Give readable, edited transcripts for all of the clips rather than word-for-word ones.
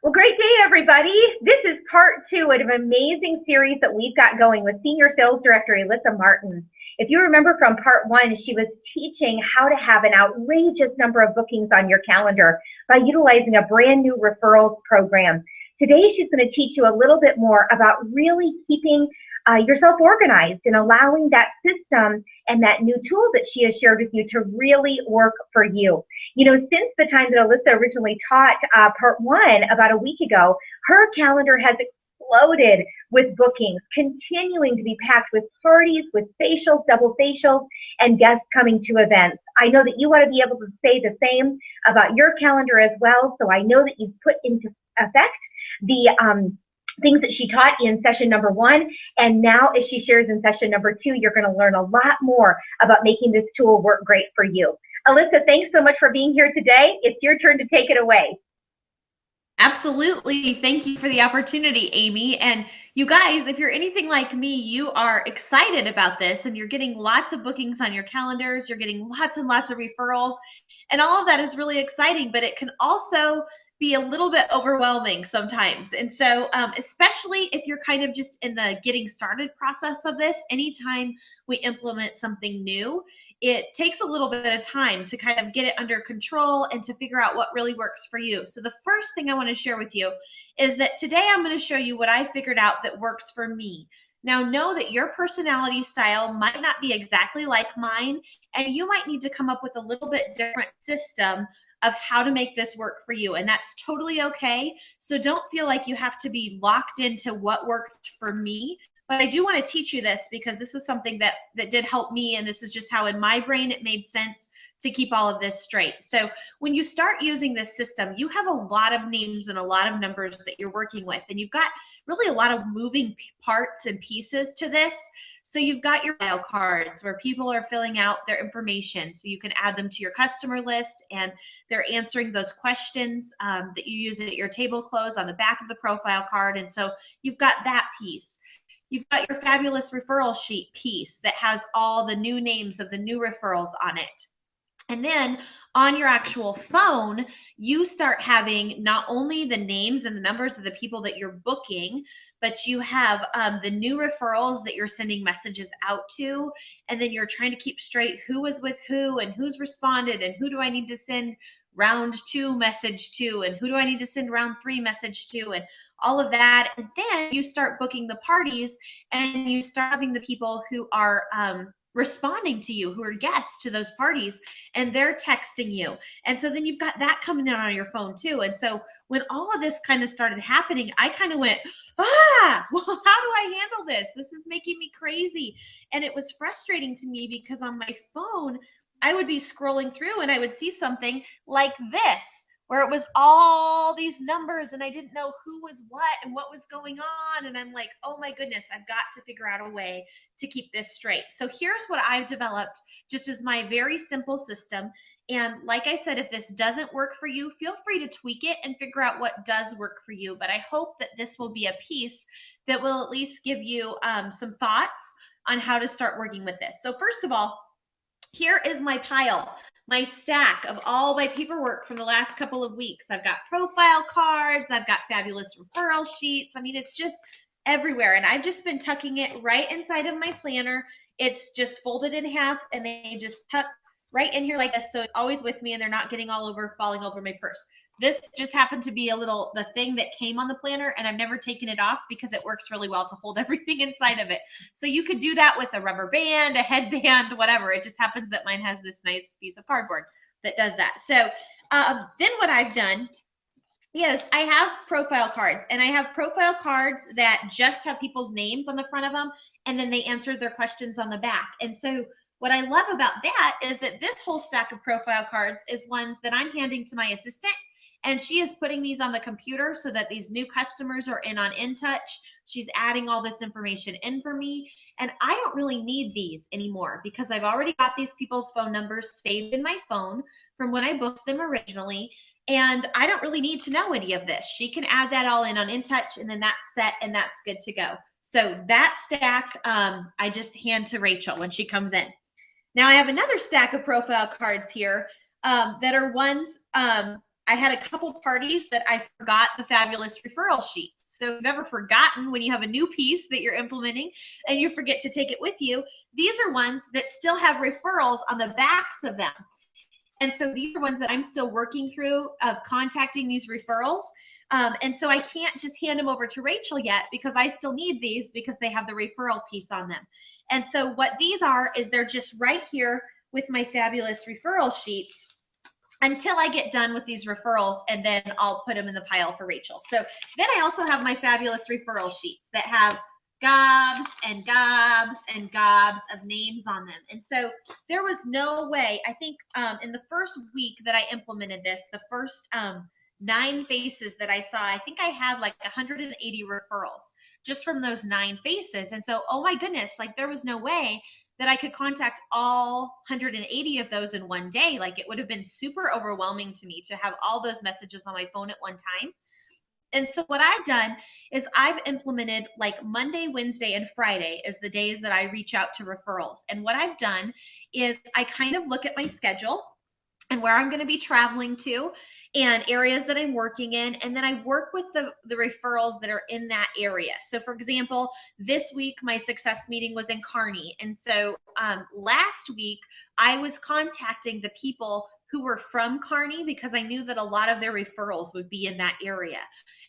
Well, great day, everybody. This is part two of an amazing series that we've got going with Senior Sales Director Alyssa Martin. If you remember from part one, she was teaching how to have an outrageous number of bookings on your calendar by utilizing a brand new referrals program. Today, she's going to teach you a little bit more about really keeping yourself organized and allowing that system and that new tool that she has shared with you to really work for you. You know, since the time that Alyssa originally taught part one about a week ago, her calendar has exploded with bookings, continuing to be packed with parties, with facials, double facials, and guests coming to events. I know that you want to be able to say the same about your calendar as well, so I know that you've put into effect the things that she taught in session number one, and now as she shares in session number two, you're going to learn a lot more about making this tool work great for you. Alyssa, thanks so much for being here today. It's your turn to take it away. Absolutely. Thank you for the opportunity, Amy. And you guys, if you're anything like me, you are excited about this and you're getting lots of bookings on your calendars. You're getting lots and lots of referrals, and all of that is really exciting, but it can also be a little bit overwhelming sometimes. And so especially if you're kind of just in the getting started process of this, anytime we implement something new, it takes a little bit of time to kind of get it under control and to figure out what really works for you. So the first thing I want to share with you is that today I'm going to show you what I figured out that works for me. Now, know that your personality style might not be exactly like mine, and you might need to come up with a little bit different system of how to make this work for you, and that's totally okay. So don't feel like you have to be locked into what worked for me. But I do want to teach you this because this is something that did help me, and this is just how in my brain it made sense to keep all of this straight. So when you start using this system, you have a lot of names and a lot of numbers that you're working with, and you've got really a lot of moving parts and pieces to this. So you've got your file cards where people are filling out their information, so you can add them to your customer list, and they're answering those questions that you use at your table close on the back of the profile card. And so you've got that piece. You've got your fabulous referral sheet piece that has all the new names of the new referrals on it. And then on your actual phone, you start having not only the names and the numbers of the people that you're booking, but you have the new referrals that you're sending messages out to. And then you're trying to keep straight who was with who and who's responded and who do I need to send round 2 message to and who do I need to send round 3 message to, and all of that. And then you start booking the parties and you start having the people who are responding to you, who are guests to those parties, and they're texting you. And so then you've got that coming in on your phone too. And so when all of this kind of started happening, I kind of went, well, how do I handle this? This is making me crazy. And it was frustrating to me because on my phone, I would be scrolling through and I would see something like this, where it was all these numbers and I didn't know who was what and what was going on. And I'm like, oh my goodness, I've got to figure out a way to keep this straight. So here's what I've developed just as my very simple system. And like I said, if this doesn't work for you, feel free to tweak it and figure out what does work for you. But I hope that this will be a piece that will at least give you some thoughts on how to start working with this. So first of all, here is my pile, my stack of all my paperwork from the last couple of weeks. I've got profile cards, I've got fabulous referral sheets. I mean, it's just everywhere. And I've just been tucking it right inside of my planner. It's just folded in half and they just tuck right in here like this. So it's always with me and they're not getting all over, falling over my purse. This just happened to be the thing that came on the planner, and I've never taken it off because it works really well to hold everything inside of it. So you could do that with a rubber band, a headband, whatever. It just happens that mine has this nice piece of cardboard that does that. So then what I've done is I have profile cards, and I have profile cards that just have people's names on the front of them, and then they answer their questions on the back. And so what I love about that is that this whole stack of profile cards is ones that I'm handing to my assistant, and she is putting these on the computer so that these new customers are in on InTouch. She's adding all this information in for me. And I don't really need these anymore because I've already got these people's phone numbers saved in my phone from when I booked them originally. And I don't really need to know any of this. She can add that all in on InTouch, and then that's set and that's good to go. So that stack, I just hand to Rachel when she comes in. Now I have another stack of profile cards here that are ones I had a couple parties that I forgot the fabulous referral sheets. So if you've ever forgotten when you have a new piece that you're implementing and you forget to take it with you, these are ones that still have referrals on the backs of them. And so these are ones that I'm still working through of contacting these referrals. And so I can't just hand them over to Rachel yet because I still need these because they have the referral piece on them. And so what these are is they're just right here with my fabulous referral sheets until I get done with these referrals, and then I'll put them in the pile for Rachel. So then I also have my fabulous referral sheets that have gobs and gobs and gobs of names on them. And so there was no way, I think in the first week that I implemented this, the first 9 faces that I saw, I think I had like 180 referrals just from those 9 faces. And so, oh my goodness, like there was no way that I could contact all 180 of those in one day. Like it would have been super overwhelming to me to have all those messages on my phone at one time. And so what I've done is I've implemented like Monday, Wednesday, and Friday as the days that I reach out to referrals. And what I've done is I kind of look at my schedule and where I'm going to be traveling to and areas that I'm working in. And then I work with the referrals that are in that area. So for example, this week, my success meeting was in Kearney. And so last week, I was contacting the people who were from Kearney because I knew that a lot of their referrals would be in that area.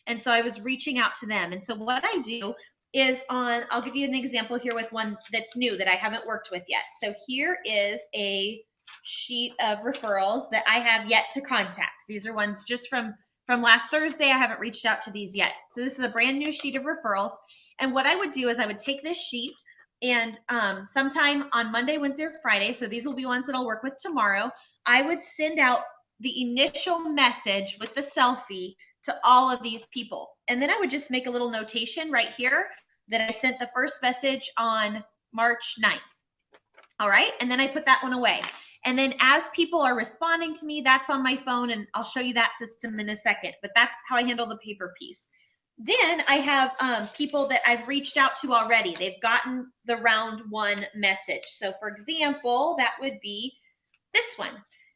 And so I was reaching out to them. And so what I do is I'll give you an example here with one that's new that I haven't worked with yet. So here is a sheet of referrals that I have yet to contact. These are ones just from last Thursday. I haven't reached out to these yet. So this is a brand new sheet of referrals. And what I would do is I would take this sheet and sometime on Monday, Wednesday, or Friday, so these will be ones that I'll work with tomorrow, I would send out the initial message with the selfie to all of these people. And then I would just make a little notation right here that I sent the first message on March 9th. All right, and then I put that one away. And then as people are responding to me, that's on my phone, and I'll show you that system in a second, but that's how I handle the paper piece. Then I have people that I've reached out to already. They've gotten the round 1 message. So for example, that would be this one.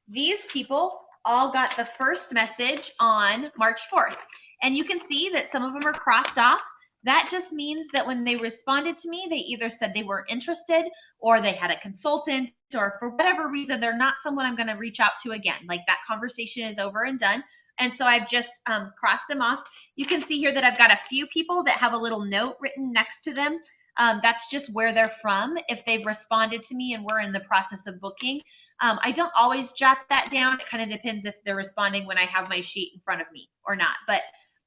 These people all got the first message on March 4th. And you can see that some of them are crossed off. That just means that when they responded to me, they either said they weren't interested or they had a consultant, or for whatever reason, they're not someone I'm going to reach out to again. Like that conversation is over and done. And so I've just crossed them off. You can see here that I've got a few people that have a little note written next to them. That's just where they're from, if they've responded to me and we're in the process of booking. I don't always jot that down. It kind of depends if they're responding when I have my sheet in front of me or not. But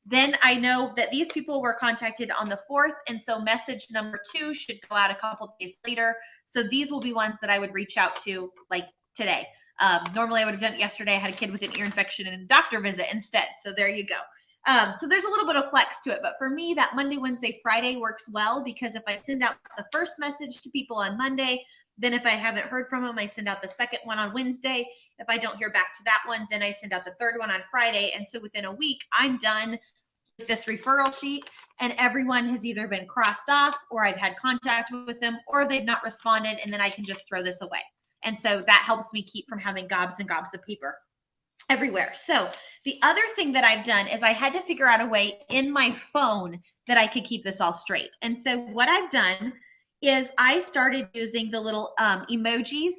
then I know that these people were contacted on the 4th, and so message number 2 should go out a couple days later. So these will be ones that I would reach out to like today. Normally I would have done it yesterday. I had a kid with an ear infection and a doctor visit instead. So there you go. So there's a little bit of flex to it, but for me, that Monday, Wednesday, Friday works well because if I send out the first message to people on Monday, then if I haven't heard from them, I send out the second one on Wednesday. If I don't hear back to that one, then I send out the third one on Friday. And so within a week, I'm done with this referral sheet, and everyone has either been crossed off or I've had contact with them or they've not responded, and then I can just throw this away. And so that helps me keep from having gobs and gobs of paper everywhere. So the other thing that I've done is I had to figure out a way in my phone that I could keep this all straight. And so what I've done is I started using the little emojis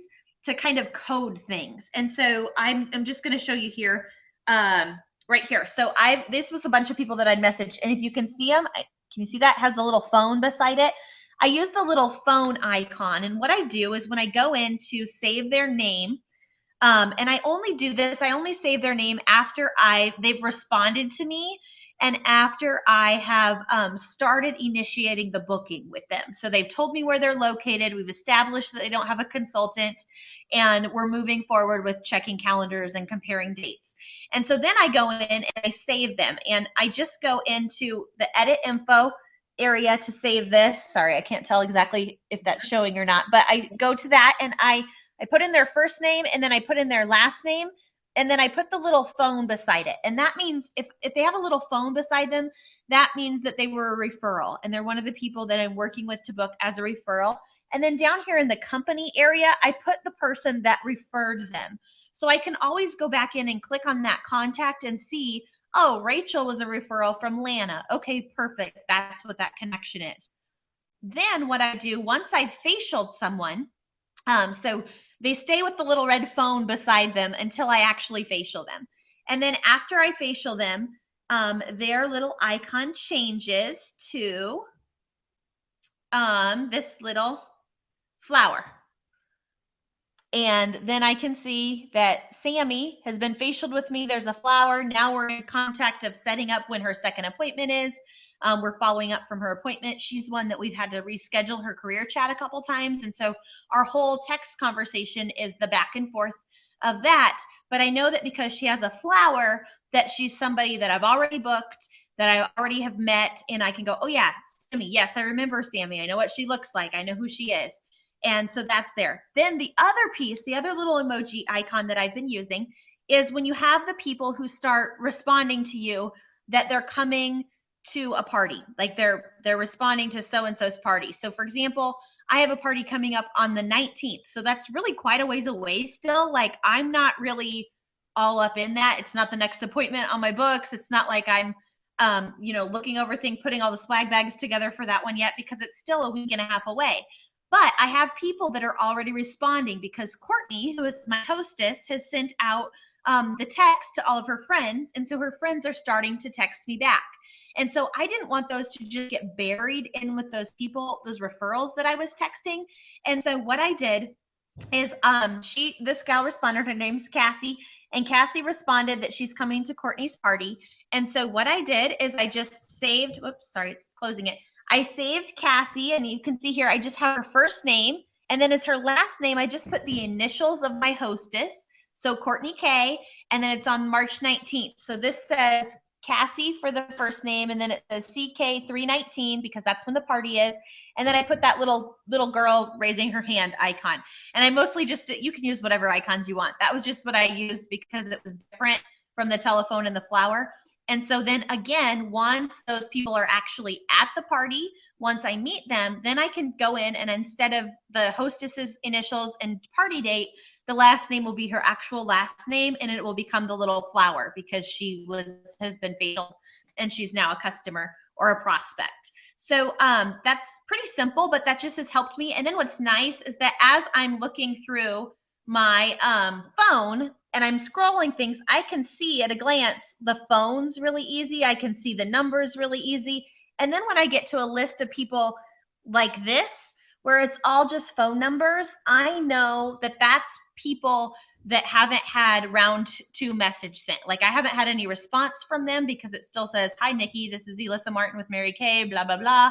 to kind of code things. And so I'm just going to show you here, right here. So this was a bunch of people that I'd messaged, and if you can see them, can you see that has the little phone beside it? I use the little phone icon, and what I do is when I go in to save their name, and I only do this, I only save their name after they've responded to me and after I have started initiating the booking with them. So they've told me where they're located, we've established that they don't have a consultant, and we're moving forward with checking calendars and comparing dates. And so then I go in and I save them, and I just go into the edit info area to save this. Sorry, I can't tell exactly if that's showing or not, but I go to that and I put in their first name, and then I put in their last name, and then I put the little phone beside it. And that means if they have a little phone beside them, that means that they were a referral and they're one of the people that I'm working with to book as a referral. And then down here in the company area, I put the person that referred them. So I can always go back in and click on that contact and see, oh, Rachel was a referral from Lana. Okay, perfect. That's what that connection is. Then what I do once I've facialed someone, so they stay with the little red phone beside them until I actually facial them. And then after I facial them, their little icon changes to this little flower. And then I can see that Sammy has been facialed with me. There's a flower. Now we're in contact of setting up when her second appointment is. We're following up from her appointment. She's one that we've had to reschedule her career chat a couple times. And so our whole text conversation is the back and forth of that. But I know that because she has a flower, that she's somebody that I've already booked, that I already have met, and I can go, oh yeah, Sammy. Yes, I remember Sammy. I know what she looks like. I know who she is. And so that's there. Then the other piece, the other little emoji icon that I've been using is when you have the people who start responding to you that they're coming to a party, like they're responding to so-and-so's party. So for example, I have a party coming up on the 19th. So that's really quite a ways away still. Like I'm not really all up in that. It's not the next appointment on my books. It's not like I'm looking over things, putting all the swag bags together for that one yet, because it's still a week and a half away. But I have people that are already responding because Courtney, who is my hostess, has sent out the text to all of her friends. And so her friends are starting to text me back. And so I didn't want those to just get buried in with those people, those referrals that I was texting. And so what I did is this gal responded, her name's Cassie, and Cassie responded that she's coming to Courtney's party. And so what I did is I just saved, whoops, sorry, it's closing it. I saved Cassie, and you can see here, I just have her first name, and then as her last name, I just put the initials of my hostess, so Courtney K, and then it's on March 19th. So this says Cassie for the first name, and then it says CK319 because that's when the party is, and then I put that little girl raising her hand icon. And I mostly just, you can use whatever icons you want. That was just what I used because it was different from the telephone and the flower. And so then again, once those people are actually at the party, once I meet them, then I can go in and instead of the hostess's initials and party date, the last name will be her actual last name, and it will become the little flower because she has been facial and she's now a customer or a prospect. So that's pretty simple, but that just has helped me. And then what's nice is that as I'm looking through my phone and I'm scrolling things, I can see at a glance the phone's really easy. I can see the numbers really easy. And then when I get to a list of people like this, where it's all just phone numbers, I know that that's people that haven't had round 2 message sent. Like I haven't had any response from them because it still says, hi, Nikki, this is Elissa Martin with Mary Kay, blah, blah, blah.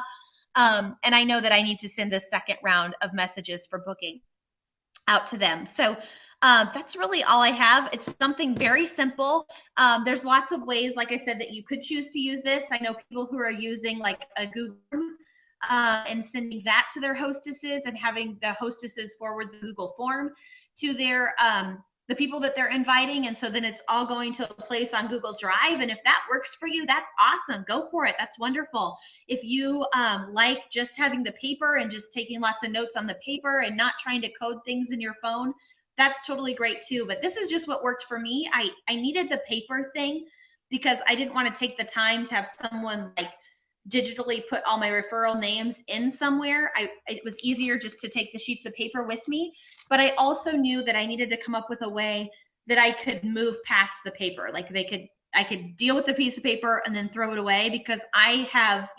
And I know that I need to send this second round of messages for booking out to them. So that's really all I have. It's something very simple. There's lots of ways, like I said, that you could choose to use this. I know people who are using like a Google and sending that to their hostesses and having the hostesses forward the Google form to their the people that they're inviting. And so then it's all going to a place on Google Drive. And if that works for you, that's awesome. Go for it. That's wonderful. If you like just having the paper and just taking lots of notes on the paper and not trying to code things in your phone, that's totally great too. But this is just what worked for me. I needed the paper thing because I didn't want to take the time to have someone like digitally put all my referral names in somewhere. It was easier just to take the sheets of paper with me, but I also knew that I needed to come up with a way that I could move past the paper. Like I could deal with the piece of paper and then throw it away because I have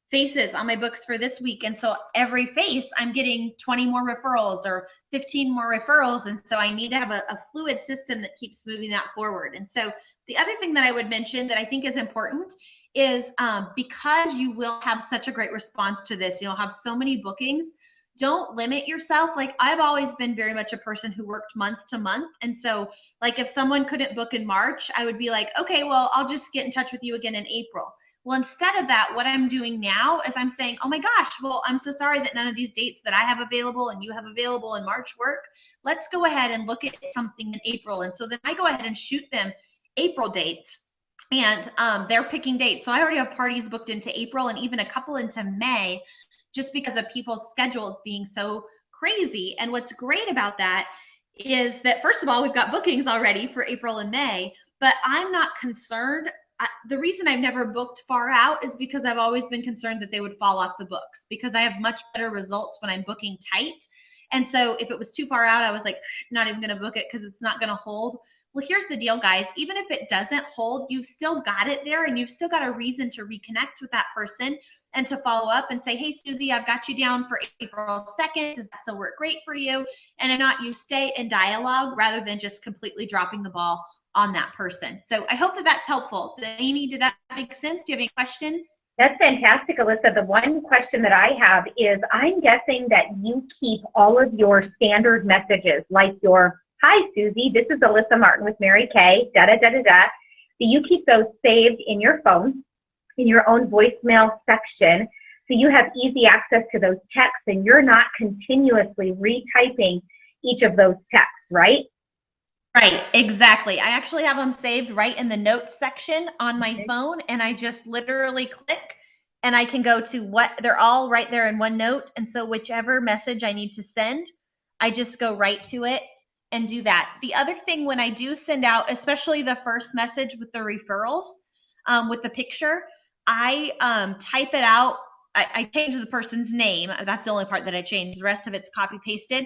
faces on my books for this week. And so every face I'm getting 20 more referrals or 15 more referrals. And so I need to have a fluid system that keeps moving that forward. And so the other thing that I would mention that I think is important is because you will have such a great response to this, you'll have so many bookings, don't limit yourself. Like I've always been very much a person who worked month to month. And so like if someone couldn't book in March, I would be like, okay, well, I'll just get in touch with you again in April. Well, instead of that, what I'm doing now is I'm saying, oh my gosh, well, I'm so sorry that none of these dates that I have available and you have available in March work. Let's go ahead and look at something in April. And so then I go ahead and shoot them April dates. And they're picking dates. So I already have parties booked into April and even a couple into May just because of people's schedules being so crazy. And what's great about that is that, first of all, we've got bookings already for April and May, but I'm not concerned. The reason I've never booked far out is because I've always been concerned that they would fall off the books, because I have much better results when I'm booking tight. And so if it was too far out, I was like, not even going to book it because it's not going to hold. Well, here's the deal, guys. Even if it doesn't hold, you've still got it there, and you've still got a reason to reconnect with that person and to follow up and say, hey, Susie, I've got you down for April 2nd. Does that still work great for you? And if not, you stay in dialogue rather than just completely dropping the ball on that person. So I hope that that's helpful. Amy, did that make sense? Do you have any questions? That's fantastic, Alyssa. The one question that I have is, I'm guessing that you keep all of your standard messages, like your, hi, Susie, this is Alyssa Martin with Mary Kay, da-da-da-da-da. So you keep those saved in your phone, in your own voicemail section, so you have easy access to those texts, and you're not continuously retyping each of those texts, right? Right, exactly. I actually have them saved right in the notes section on my phone, and I just literally click and I can go to what, they're all right there in one note. And so whichever message I need to send, I just go right to it and do that. The other thing, when I do send out, especially the first message with the referrals, with the picture, I type it out. I change the person's name. That's the only part that I change. The rest of it's copy pasted.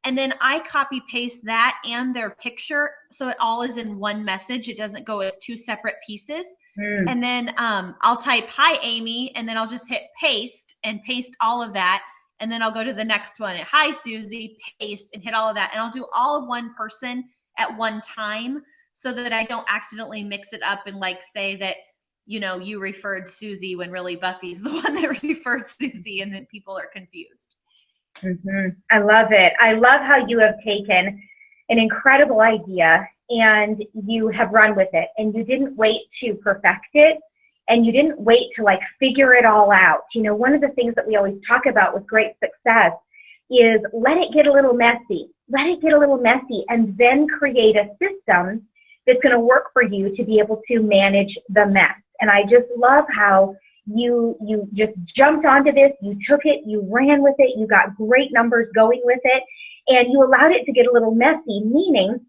And then I copy paste that and their picture, so it all is in one message. It doesn't go as two separate pieces. And then I'll type, hi, Amy, and then I'll just hit paste and paste all of that. And then I'll go to the next one. Hi, Susie, paste, and hit all of that. And I'll do all of one person at one time, so that I don't accidentally mix it up and like say that, you know, you referred Susie when really Buffy's the one that referred Susie, and then people are confused. I love it. I love how you have taken an incredible idea and you have run with it, and you didn't wait to perfect it, and you didn't wait to like figure it all out. You know, one of the things that we always talk about with great success is let it get a little messy. Let it get a little messy, and then create a system that's going to work for you to be able to manage the mess. And I just love how you just jumped onto this, you took it, you ran with it, you got great numbers going with it, and you allowed it to get a little messy, meaning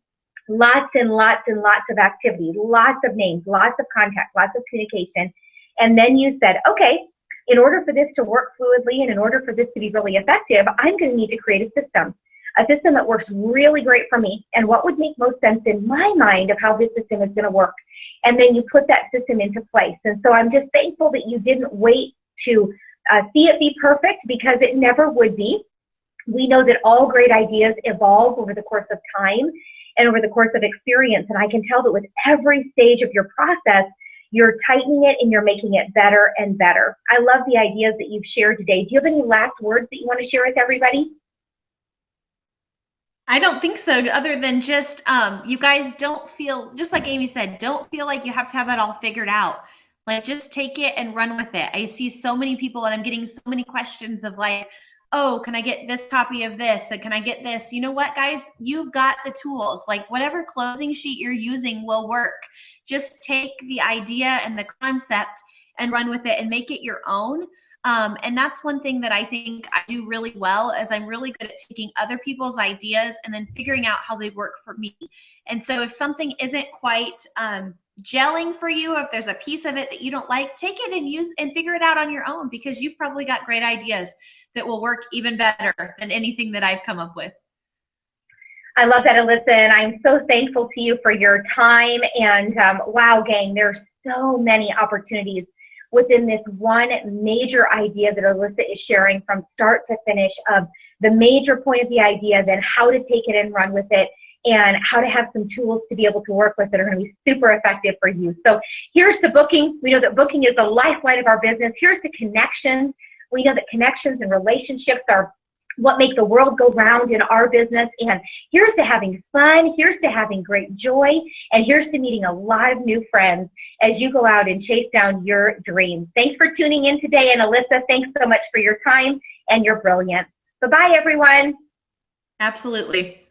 lots and lots and lots of activity, lots of names, lots of contact, lots of communication. And then you said, okay, in order for this to work fluidly and in order for this to be really effective, I'm going to need to create a system that works really great for me, and what would make most sense in my mind of how this system is going to work. And then you put that system into place. And so I'm just thankful that you didn't wait to see it be perfect, because it never would be. We know that all great ideas evolve over the course of time and over the course of experience. And I can tell that with every stage of your process, you're tightening it and you're making it better and better. I love the ideas that you've shared today. Do you have any last words that you want to share with everybody? I don't think so, other than just you guys don't feel, just like Amy said, don't feel like you have to have it all figured out. Like, just take it and run with it. I see so many people, and I'm getting so many questions of like, oh, can I get this copy of this? And can I get this? You know what, guys? You've got the tools. Like, whatever closing sheet you're using will work. Just take the idea and the concept and run with it and make it your own. And that's one thing that I think I do really well, is I'm really good at taking other people's ideas and then figuring out how they work for me. And so if something isn't quite gelling for you, if there's a piece of it that you don't like, take it and use and figure it out on your own, because you've probably got great ideas that will work even better than anything that I've come up with. I love that, Alyssa, and I'm so thankful to you for your time. And wow, gang, there's so many opportunities within this one major idea that Alyssa is sharing from start to finish, of the major point of the idea, then how to take it and run with it, and how to have some tools to be able to work with that are going to be super effective for you. So here's the booking. We know that booking is the lifeline of our business. Here's the connections. We know that connections and relationships are what make the world go round in our business. And here's to having fun, here's to having great joy, and here's to meeting a lot of new friends as you go out and chase down your dreams. Thanks for tuning in today. And Alyssa, thanks so much for your time and your brilliance. Bye-bye, everyone. Absolutely.